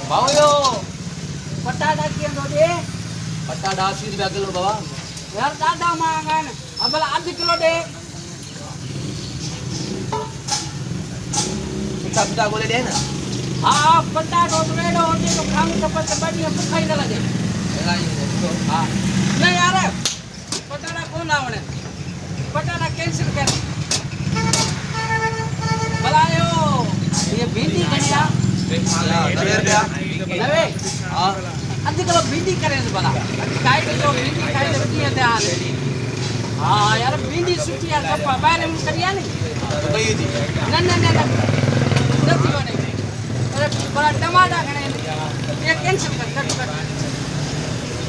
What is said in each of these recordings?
भाऊ यो पटाटा किलो दे पटाटा 80 रुपया किलो बाबा यार दादा महंगा है अब भला आधी किलो दे पटाटा बोले दे ना हां पटाटो रेडो होती तो खाने का पत्ता बढ़िया भूखा ही ना लगे हां नहीं यार पटाटा कौन आवड़े पटाटा कैंसिल कर भला यो ये भिंडी घणिया नवे हां आधी किलो भिंडी करे भला काई किलो भिंडी खाई तो किए थे हां यार भिंडी सुठी यार कपा बाहर में करिया नहीं तो भाई जी ना ना ना नहीं बने अरे बड़ा टमाटर घणे ये कैंसिल कर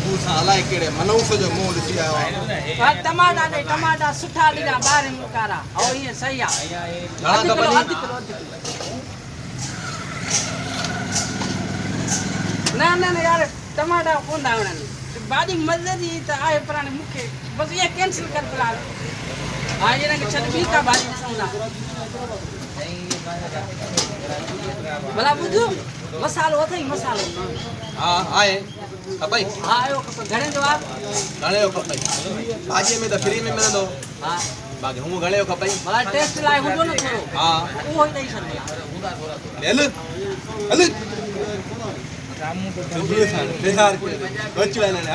तू साला केड़े मनौस जो मोल सी आयो हां टमाटर दे टमाटर सुठा लीला बाहर में कारा और ये सही आ आधी किलो ना ना ना यार टमाटर कौन दावना बादी मजदी त आए प्राणी मुखे बस ये कैंसिल कर प्लान हां ये ना चल बी का बादी सौदा भला बुझो मसालो थई मसालो हां आए कपई हां आयो कप घणे जवाब घणे यो कपई भाजी में तो फ्री में मिलंदो हां बाकी हूं घणे यो कपई भला टेस्ट लाए हुंदो न थोरो हां ओ ही दैई सके ले हल रामू को बेजार बच वाला ने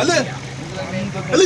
हल